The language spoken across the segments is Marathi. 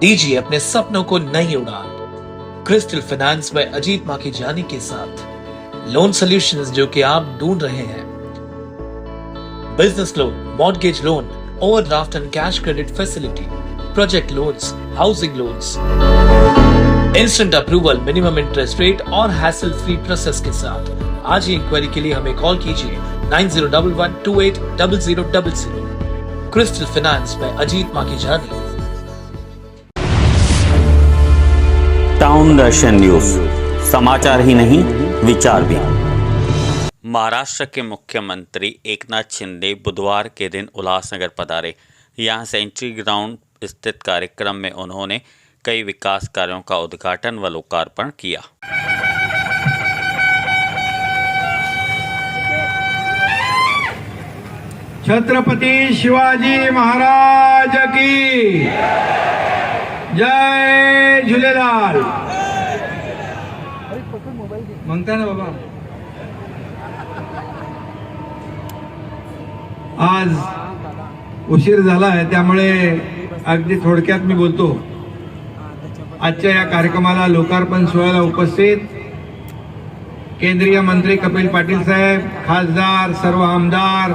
दीजिए अपने सपनों को नई उड़ान। क्रिस्टल फाइनेंस में अजीत माखीजानी के साथ लोन सॉल्यूशंस जो कि आप ढूंढ रहे हैं। Business loan, mortgage loan, overdraft end cash credit facility, project loans, housing loans, instant approval, minimum interest rate और हैसल फ्री प्रोसेस के साथ आज ही इंक्वायरी के लिए हमें कॉल कीजिए 9011280000। क्रिस्टल फाइनेंस में अजीत माखीजानी। टाउन दर्शन न्यूज, समाचार ही नहीं विचार भी। महाराष्ट्र के मुख्यमंत्री एकनाथ शिंदे बुधवार के दिन उल्लासनगर पधारे। यहां सेंचुरी ग्राउंड स्थित कार्यक्रम में उन्होंने कई विकास कार्यों का उद्घाटन व लोकार्पण किया। छत्रपति शिवाजी महाराज की जय झूलेलाल। म्हणता ना बाबा, आज उशीर झाला आहे त्यामुळे अगदी थोडक्यात मी बोलतो। आजच्या या कार्यक्रमाला लोकार्पण सोहळ्याला उपस्थित केंद्रीय मंत्री कपिल पाटील साहेब, खासदार, सर्व आमदार,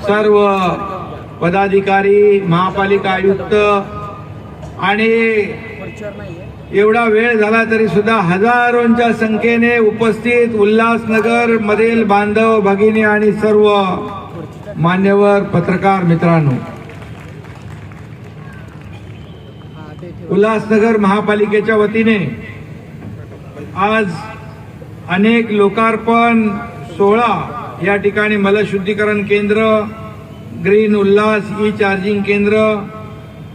सर्व पदाधिकारी, महापालिका आयुक्त आणि एवढा वेळ झाला तरी सुद्धा हजारोंच्या संख्येने उपस्थित उल्हासनगर मधील बांधव भगिनी आणि सर्व मान्यवर पत्रकार मित्रांनो, उल्हासनगर महापालिकेच्या वतीने आज अनेक लोकार्पण सोहळा या ठिकाणी मलशुद्धीकरण केंद्र, ग्रीन उल्हास ई चार्जिंग केंद्र,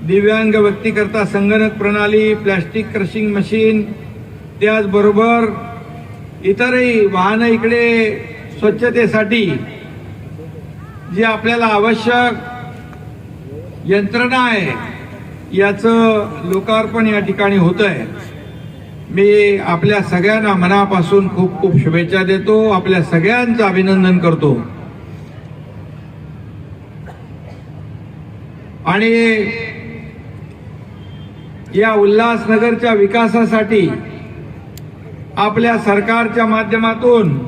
दिव्यांग व्यक्तीकरता संगणक प्रणाली, प्लास्टिक क्रशिंग मशीन, त्याचबरोबर इतरही वाहनं इकडे स्वच्छतेसाठी जी आपल्याला आवश्यक यंत्रणा आहे याचं लोकार्पण या ठिकाणी होत आहे। मी आपल्या सगळ्यांना मनापासून खूप खूप शुभेच्छा देतो, आपल्या सगळ्यांचं अभिनंदन करतो। आणि या उल्हासनगरच्या विकासासाठी आपल्या सरकारच्या माध्यमातून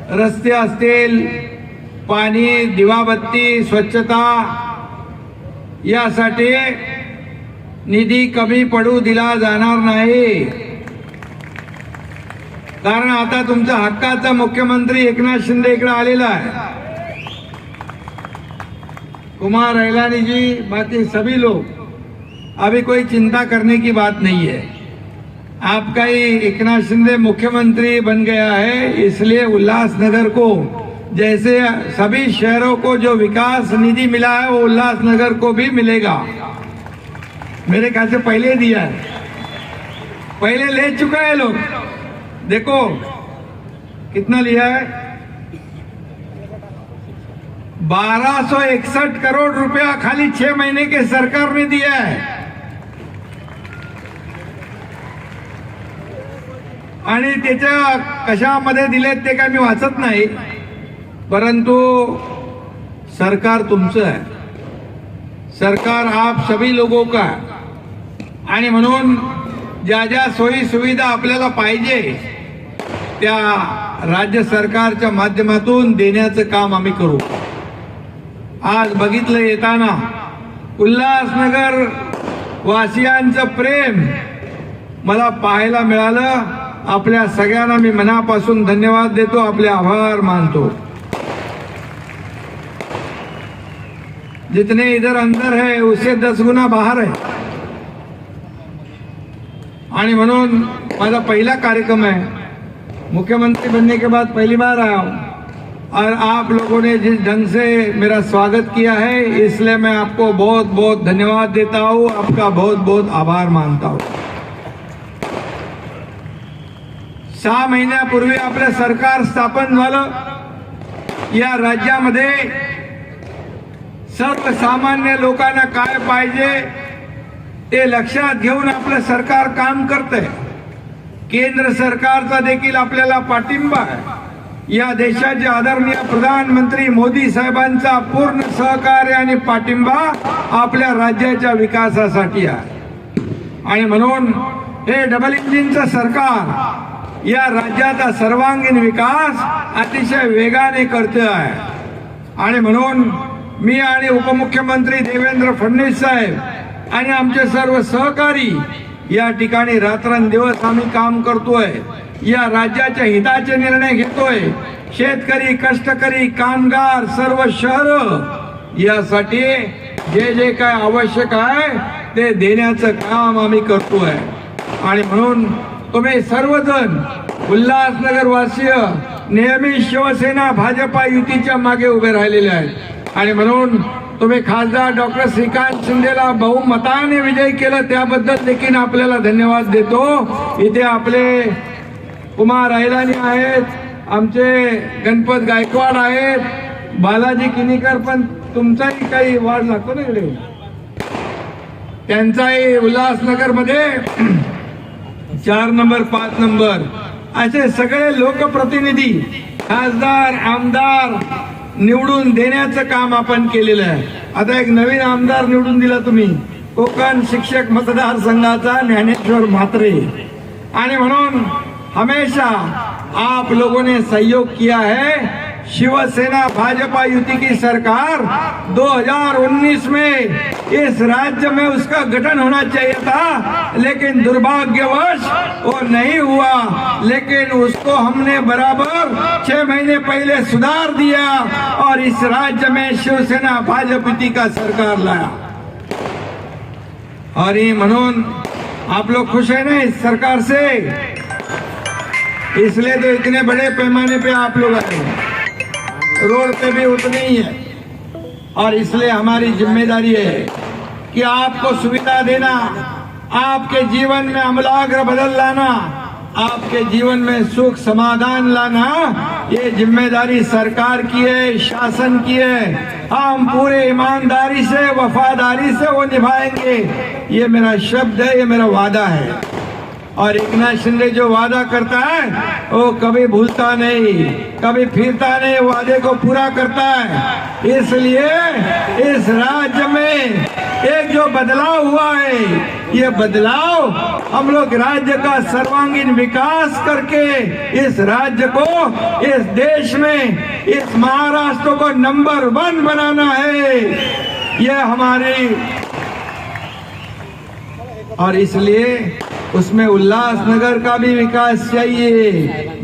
रस्ते असतील, पाणी, दिवाबत्ती, स्वच्छता यासाठी निधी कमी पडू दिला जाणार नाही। कारण आता तुमचा हक्काचा मुख्यमंत्री एकनाथ शिंदे इकडे आलेला है। कुमार अहलानी जी, बाकी सभी लोग, अभी कोई चिंता करने की बात नहीं है। आपका ही एकनाथ शिंदे मुख्यमंत्री बन गया है, इसलिए उल्लासनगर को जैसे सभी शहरों को जो विकास निधि मिला है वो उल्लासनगर को भी मिलेगा। मेरे ख्याल से पहले दिया है, पहले ले चुका है लोग। देखो कितना लिया है, 1261 करोड़ रुपया खाली 6 महीने के सरकार ने दिया है। आणि त्याच्या कशामध्ये दिलेत ते काय मी वाचत नाही, परंतु सरकार तुमचं है, सरकार आप सभी लोगों का। आणि म्हणून ज्या ज्या सोयी सुविधा आपल्याला पाहिजे त्या राज्य सरकारच्या माध्यमातून देण्याचं काम आम्ही करू। आज बघितलं येताना उल्हासनगर वासियांचं प्रेम मला पाहायला मिळालं। आपल्या सगळ्यांना मी मनापासून धन्यवाद देतो, आपले आभार मानतो। जितने इधर अंदर है उससे 10 गुना बाहर है। आणि म्हणून माझा पहिला कार्यक्रम है, मुख्यमंत्री बनने के बाद पहली बार आया हूं और आप लोगों ने जिस ढंग से मेरा स्वागत किया है इसलिए मैं आपको बहुत बहुत धन्यवाद देता हूं, आपका बहुत बहुत आभार मानता हूं। 6 महिन्यापूर्वी आपलं सरकार स्थापन झालं। या राज्यामध्ये सर्वसामान्य लोकांना काय पाहिजे ते लक्षात घेऊन आपलं सरकार काम करतंय। केंद्र सरकारचा देखील आपल्याला पाठिंबा आहे। या देशाचे आदरणीय प्रधानमंत्री मोदी साहेबांचा पूर्ण सहकार्य आणि पाठिंबा आपल्या राज्याच्या विकासासाठी आहे. आणि म्हणून हे डबल इंजिनचं सरकार या राज्याचा सर्वांगीण विकास अतिशय वेगाने करते आहे. आणि म्हणून मी आणि उपमुख्यमंत्री देवेंद्र फडणवीस साहेब आणि आमचे सर्व सहकारी या ठिकाणी रात्रंदिवस आम्ही काम करतोय. या राज्याच्या हिताचे निर्णय घेतोय. शेतकरी, कष्टकरी, कामगार, सर्व शहर यासाठी जे जे काय आवश्यक आहे ते देण्याचं काम आम्ही करतोय. आणि म्हणून तुम्ही सर्वजण उल्हासनगर वासीय नेहमी शिवसेना भाजपा युतीच्या मागे उभे राहिलेले आहेत. आणि म्हणून तुम्ही खासदार डॉक्टर श्रीकांत शिंदेला बहुमताने विजयी केलं त्याबद्दल देखील आपल्याला धन्यवाद देतो. इथे आपले कुमार अहिलानी आहेत, आमचे गणपत गायकवाड आहेत, बालाजी किनीकर, पण तुमचाही काही वाढ लागतो ना इकडे, त्यांचाही उल्हासनगर मध्ये 4 नंबर 5 नंबर असे सगळे लोकप्रतिनिधी, खासदार, आमदार निवडून देण्याचं काम आपण केलेलं आहे. आता एक नवीन आमदार निवडून दिला तुम्ही, कोकण शिक्षक मतदारसंघाचा ज्ञानेश्वर म्हात्रे. आणि म्हणून हमेशा आप लोगों ने सहयोग किया है. शिवसेना भाजपा युति की सरकार 2019 में इस राज्य में उसका गठन होना चाहिए था, लेकिन दुर्भाग्यवश वो नहीं हुआ. लेकिन उसको हमने बराबर 6 महीने पहले सुधार दिया और इस राज्य में शिवसेना भाजपा युति का सरकार लाया. और ये मनोन आप लोग खुश है ना इस सरकार से, इसलिए तो इतने बड़े पैमाने पे आप लोग आए. रोड पे भी उतने ही है. और इसलिए हमारी जिम्मेदारी है कि आपको सुविधा देना, आपके जीवन में आमूलाग्र बदल लाना, आपके जीवन में सुख समाधान लाना, ये जिम्मेदारी सरकार की है, शासन की है. हम पूरे ईमानदारी से, वफादारी से वो निभाएंगे. ये मेरा शब्द है, ये मेरा वादा है. और एकनाथ शिंदे जो वादा करता है वो कभी भूलता नहीं, कभी फिरता नहीं, वादे को पूरा करता है. इसलिए इस राज्य में एक जो बदलाव हुआ है, ये बदलाव हम लोग राज्य का सर्वांगीण विकास करके इस राज्य को, इस देश में, इस महाराष्ट्र को नंबर 1 बनाना है. ये हमारी, और इसलिए उसमें उल्लासनगर का भी विकास चाहिए.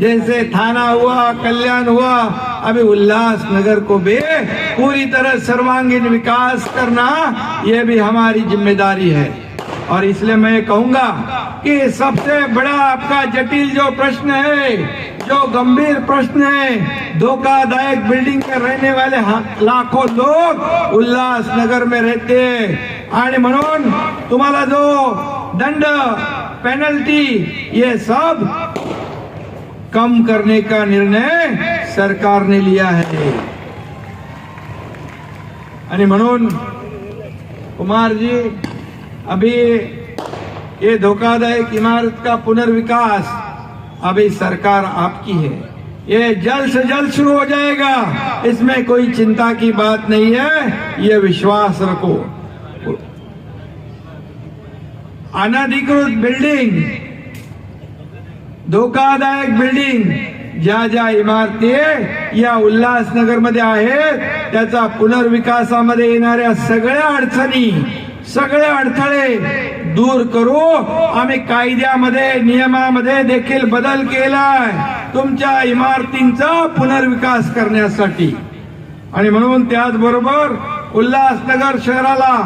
जैसे थाना हुआ, कल्याण हुआ, अभी उल्लासनगर को भी पूरी तरह सर्वांगीण विकास करना ये भी हमारी जिम्मेदारी है. और इसलिए मैं कहूंगा कि सबसे बड़ा आपका जटिल जो प्रश्न है, जो गंभीर प्रश्न है, धोखादायक बिल्डिंग में रहने वाले लाखों लोग उल्लासनगर में रहते हैं. आणि म्हणून तुम्हाला जो दंड, पेनल्टी, ये सब कम करने का निर्णय सरकार ने लिया है. आणि म्हणून कुमार जी, अभी ये धोखादायक इमारत का पुनर्विकास अभी सरकार आपकी है. ये जल्द से जल्द शुरू हो जाएगा, इसमें कोई चिंता की बात नहीं है, ये विश्वास रखो. अनधिकृत बिल्डिंग, धोकादायक बिल्डिंग ज्या ज्या इमारती या उल्हासनगर मध्ये आहेत, त्याचा पुनर्विकासामध्ये येणाऱ्या सगळ्या अडचणी, सगळे अडथळे दूर करू. आम्ही कायद्यामध्ये, नियमामध्ये देखील बदल केलाय तुमच्या इमारतींचा पुनर्विकास करण्यासाठी. आणि म्हणून त्याचबरोबर उल्हासनगर शहराला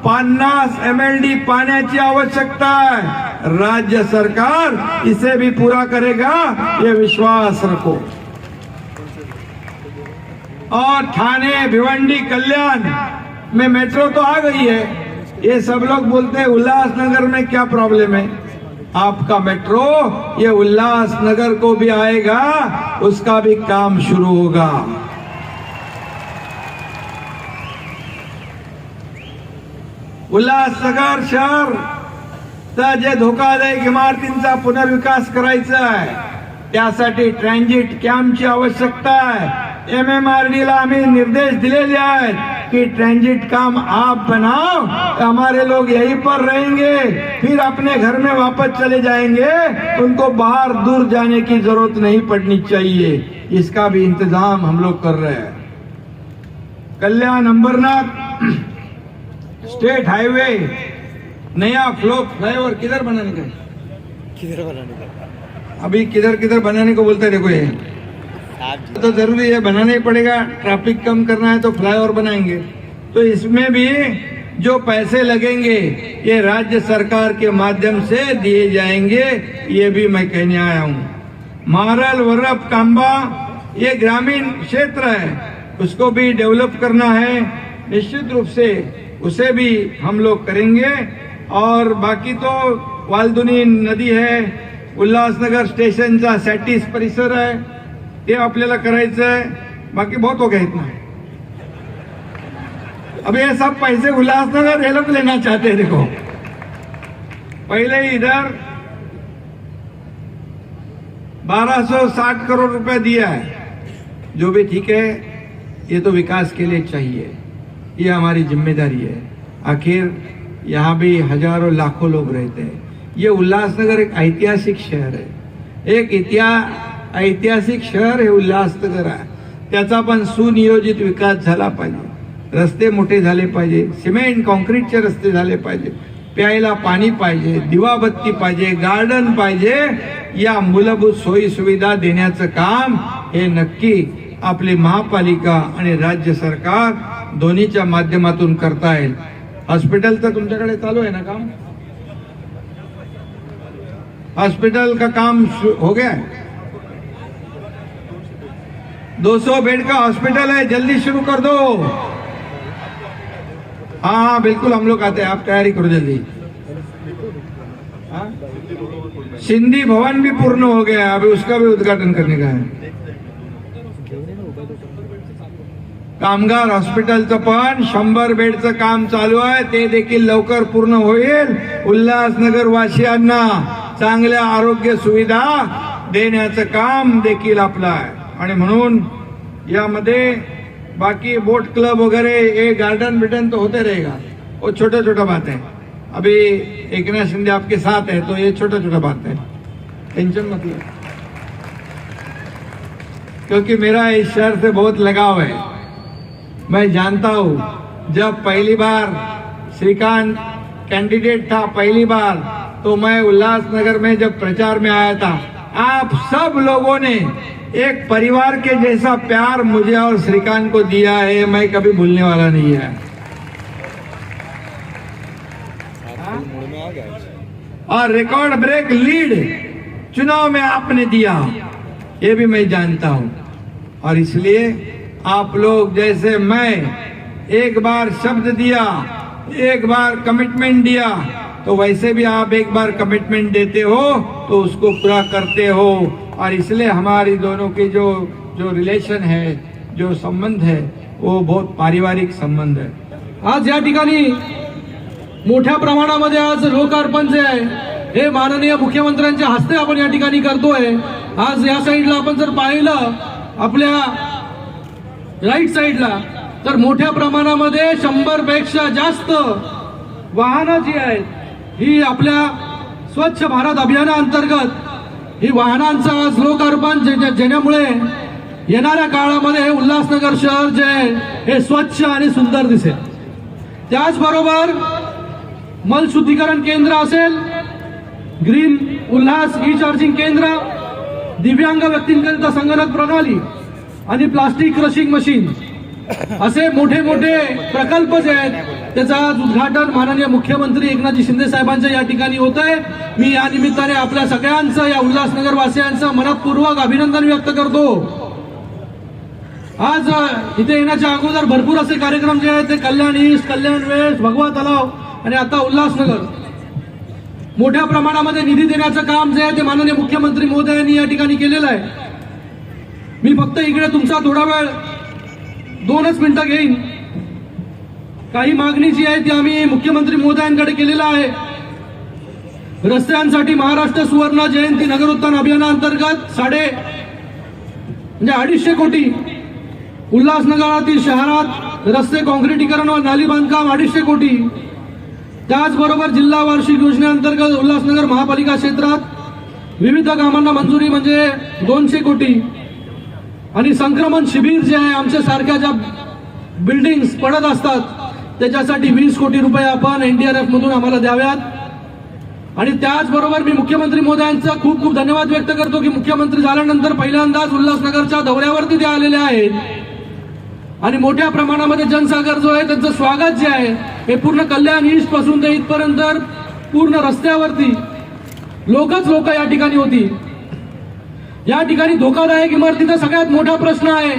50 MLD पाण्याची आवश्यकता है. राज्य सरकार इसे भी पूरा करेगा, ये विश्वास रखो. और थाने, भिवंडी, कल्याण में मेट्रो तो आ गई है. ये सब लोग बोलते हैं उल्लासनगर में क्या प्रॉब्लम है. आपका मेट्रो ये उल्लासनगर को भी आएगा, उसका भी काम शुरू होगा. उल्हासनगर शहर तर जे धोकादायक इमारतींचा पुनर्विकास करायचा आहे, त्यासाठी ट्रान्झिट कॅम्पची आवश्यकता आहे. MMRD ला आम्ही निर्देश दिलेले आहेत कि ट्रांजिट काम आप बनाओ, हमारे लोग यहीं पर रहेंगे, फिर अपने घर में वापस चले जाएंगे, उनको बाहर दूर जाने की जरूरत नहीं पड़नी चाहिए. इसका भी इंतजाम हम लोग कर रहे हैं. कल्याण अंबरनाथ स्टेट हाईवे नया फ्लाईओवर किधर बनाने का अभी किधर बनाने को बोलते हैं. देखो ये तो जरूरी है, बनाना ही पड़ेगा. ट्रैफिक कम करना है तो फ्लाईओवर बनाएंगे. तो इसमें भी जो पैसे लगेंगे ये राज्य सरकार के माध्यम से दिए जाएंगे, ये भी मैं कहने आया हूँ. मारल वरप कांबा ये ग्रामीण क्षेत्र है, उसको भी डेवलप करना है. निश्चित रूप से उसे भी हम लोग करेंगे. और बाकी तो वालदुनी नदी है, उल्हासनगर स्टेशनचा सॅटिस परिसर है, ते आपल्याला करायचं है. बाकी बहुत हो गया इतना. अब ये सब पैसे उल्लासनगर ये लोग लेना चाहते हैं. देखो पहले इधर 1260 करोड़ रुपए दिया है, जो भी ठीक है, ये तो विकास के लिए चाहिए, ये हमारी जिम्मेदारी है. आखिर यहाँ भी हजारों लाखों लोग रहते हैं. ये उल्लासनगर एक ऐतिहासिक शहर है, एक ऐतिहासिक शहर हे उल्हासनगर आहे. त्याचा पण सुनियोजित विकास झाला पाहिजे. रस्ते मोठे झाले पाहिजे, सिमेंट कॉन्क्रीटचे रस्ते झाले पाहिजे, प्यायला पाणी पाहिजे, दिवाबत्ती पाहिजे, गार्डन पाहिजे. या मूलभूत सोयी सुविधा देण्याचं काम हे नक्की आपली महापालिका आणि राज्य सरकार दोन्हीच्या माध्यमातून करता येईल. हॉस्पिटलचं तुमच्याकडे चालू आहे ना काम? हॉस्पिटल का काम हो गया है. 200 बेड का हॉस्पिटल है, जल्दी शुरू कर दो. हाँ बिल्कुल, हम लोग आते हैं, आप तैयारी करो जल्दी. हाँ? सिंधी भवन भी पूर्ण हो गया है, अभी उसका भी उद्घाटन करने का है. कामगार हॉस्पिटलचं पण 100 बेडचं काम चालू आहे, ते देखील लवकर पूर्ण होईल. उल्हासनगर वासियांना चांगल्या आरोग्य सुविधा देण्याचं काम देखील आपलं आहे. आणि म्हणून यामध्ये बाकी बोट क्लब वगैरह ये गार्डन बिटन तो होते रहेगा, वो छोटा छोटा बात है. अभी एकनाथ शिंदे आपके साथ है तो ये छोटा छोटा बात है, टेंशन मत लो. क्योंकि मेरा इस शहर से बहुत लगाव है. मैं जानता हूं जब पहली बार श्रीकांत कैंडिडेट था, पहली बार तो मैं उल्लासनगर में जब प्रचार में आया था, आप सब लोगों ने एक परिवार के जैसा प्यार मुझे और श्रीकांत को दिया है, मैं कभी भूलने वाला नहीं है. और रिकॉर्ड ब्रेक लीड चुनाव में आपने दिया, ये भी मैं जानता हूं. और इसलिए आप लोग जैसे मैं एक बार शब्द दिया, एक बार कमिटमेंट दिया, तो वैसे भी आप एक बार कमिटमेंट देते हो तो उसको पूरा करते हो. और इसलिए हमारी दोनों की जो रिलेशन है, जो संबंध है, वो बहुत पारिवारिक संबंध है. आज या ठिकाणी मोठ्या प्रमाणामध्ये आज लोकार्पण जे आहे हे माननीय मुख्यमंत्र्यांच्या हस्ते आपण या ठिकाणी करतोय. आज या साईडला आपण जर पाहिलं आपल्या राईट साईडला तर मोठ्या प्रमाणामध्ये 100 पेक्षा जास्त वाहनं जी आहेत ही आपल्या स्वच्छ भारत अभियानाअंतर्गत ही वाहनांचा आज लोकार्पण ज्यामुळे येणाऱ्या काळामध्ये हे उल्हासनगर शहर जे आहे हे स्वच्छ आणि सुंदर दिसेल. त्याचबरोबर मल शुद्धीकरण केंद्र असेल, ग्रीन उल्हास ई चार्जिंग केंद्र, दिव्यांग व्यक्तींकरिता संगणक प्रणाली आणि प्लास्टिक क्रशिंग मशीन असे मोठे मोठे प्रकल्प जे आहेत त्याचं आज उद्घाटन माननीय मुख्यमंत्री एकनाथ शिंदे साहेबांच्या या ठिकाणी होत आहे. मी या निमित्ताने आपल्या सगळ्यांचं, या उल्हासनगर वासियांचं मनपूर्वक अभिनंदन व्यक्त करतो. आज इथे येण्याच्या अगोदर भरपूर असे कार्यक्रम जे आहेत ते कल्याण ईस्ट, कल्याण वेस्ट, भगवा तलाव आणि आता उल्हासनगर मोठ्या प्रमाणामध्ये निधी देण्याचं काम जे आहे ते माननीय मुख्यमंत्री महोदयांनी या ठिकाणी केलेलं आहे. मी फक्त इकडे तुमचा थोडा वेळ 2च मिनिटं घेईन. काही मागणी जी आहे ती आम्ही मुख्यमंत्री महोदयांकडे केलेला आहे. रस्त्यांसाठी महाराष्ट्र सुवर्ण जयंती नगरोत्थान अभियानाअंतर्गत 250 कोटी, उल्हासनगरातील शहरात रस्ते काँक्रिटीकरण व नाली बांधकाम 250 कोटी, त्याचबरोबर जिल्हा वार्षिक योजनेअंतर्गत उल्हासनगर महापालिका क्षेत्रात विविध कामांना मंजुरी म्हणजे 200 कोटी आणि संक्रमण शिबिर जे आहे आमच्या सारख्या ज्या बिल्डिंग्स पडत असतात त्याच्यासाठी 20 कोटी रुपये आपण एनडीआरएफ मधून आम्हाला द्याव्यात. आणि त्याचबरोबर मी मुख्यमंत्री महोदयांचा खूप खूप धन्यवाद व्यक्त करतो की मुख्यमंत्री झाल्यानंतर पहिल्यांदाच उल्हासनगरच्या दौऱ्यावरती ते आलेले आहेत आणि मोठ्या प्रमाणामध्ये जनसागर जो आहे त्यांचं स्वागत जे आहे हे पूर्ण कल्याण ईस्ट पासून ते इथपर्यंत पूर्ण रस्त्यावरती लोकच लोक या ठिकाणी होती. या ठिकाणी धोकादायक इमारतीचा सगळ्यात मोठा प्रश्न आहे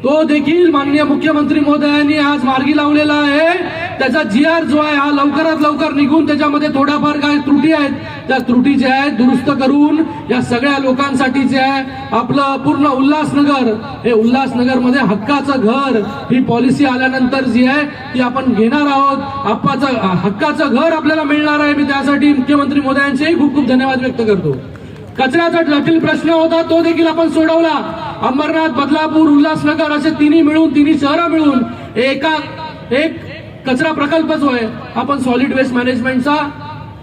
तो देखील माननीय मुख्यमंत्री महोदयांनी आज मार्गी लावलेला आहे. त्याचा GR जो आहे हा लवकरात लवकर निघून त्याच्यामध्ये थोड्याफार काय त्रुटी आहेत त्या त्रुटी ज्या आहेत दुरुस्त करून या सगळ्या लोकांसाठी जे आहे आपलं पूर्ण उल्हासनगर हे उल्हासनगरमध्ये हक्काचं घर ही पॉलिसी आल्यानंतर जी आहे ती आपण घेणार आहोत. हक्काचं घर आपल्याला मिळणार आहे. मी त्यासाठी मुख्यमंत्री महोदयांचेही खूप खूप धन्यवाद व्यक्त करतो. कचऱ्याचा जटिल प्रश्न होता तो देखील आपण सोडवला. अंबरनाथ, बदलापूर, उल्हासनगर असे तिन्ही शहरं मिळून एक कचरा प्रकल्प जो आहे आपण सॉलिड वेस्ट मॅनेजमेंटचा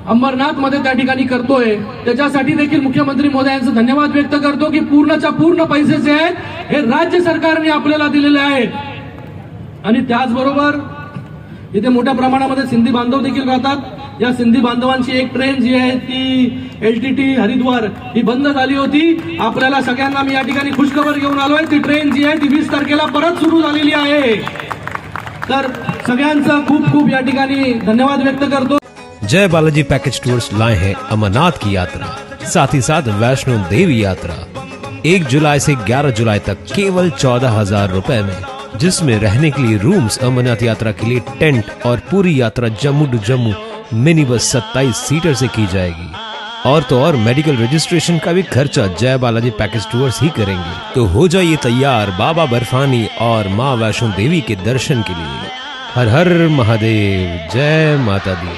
अंबरनाथ मध्ये त्या ठिकाणी करतोय. त्याच्यासाठी देखील मुख्यमंत्री महोदयांचा धन्यवाद व्यक्त करतो की पूर्णच्या पूर्ण पैसे जे आहेत हे राज्य सरकारने आपल्याला दिलेले आहेत. आणि त्याचबरोबर इथे मोठ्या प्रमाणामध्ये सिंधी बांधव देखील राहतात. या सिंधी बांधवांची एक ट्रेन जी आहे ती LTT हरिद्वार ही बंद झाली होती. आपल्याला सगळ्यांना मी या ठिकाणी खुशखबर घेऊन आलोय. ती ट्रेन जी आहे ती 20 तारखेला परत सुरू झालेली आहे. तर सगळ्यांचा खूप खूप या ठिकाणी धन्यवाद व्यक्त करतो. जय बालाजी पैकेज टूर्स लाए हैं अमरनाथ की यात्रा, साथ ही साथ वैष्णो देवी यात्रा 1 जुलाई से 11 जुलाई तक केवल 14,000 रुपए में, जिसमें रहने के लिए रूम्स, अमरनाथ यात्रा के लिए टेंट और पूरी यात्रा Jammu to Jammu mini bus 27 seater से की जाएगी. और तो और मेडिकल रजिस्ट्रेशन का भी खर्चा जय बालाजी पैकेज टूर्स ही करेंगे. तो हो जाइए तैयार बाबा बर्फानी और माँ वैष्णो देवी के दर्शन के लिए. हर हर महादेव, जय माता दी.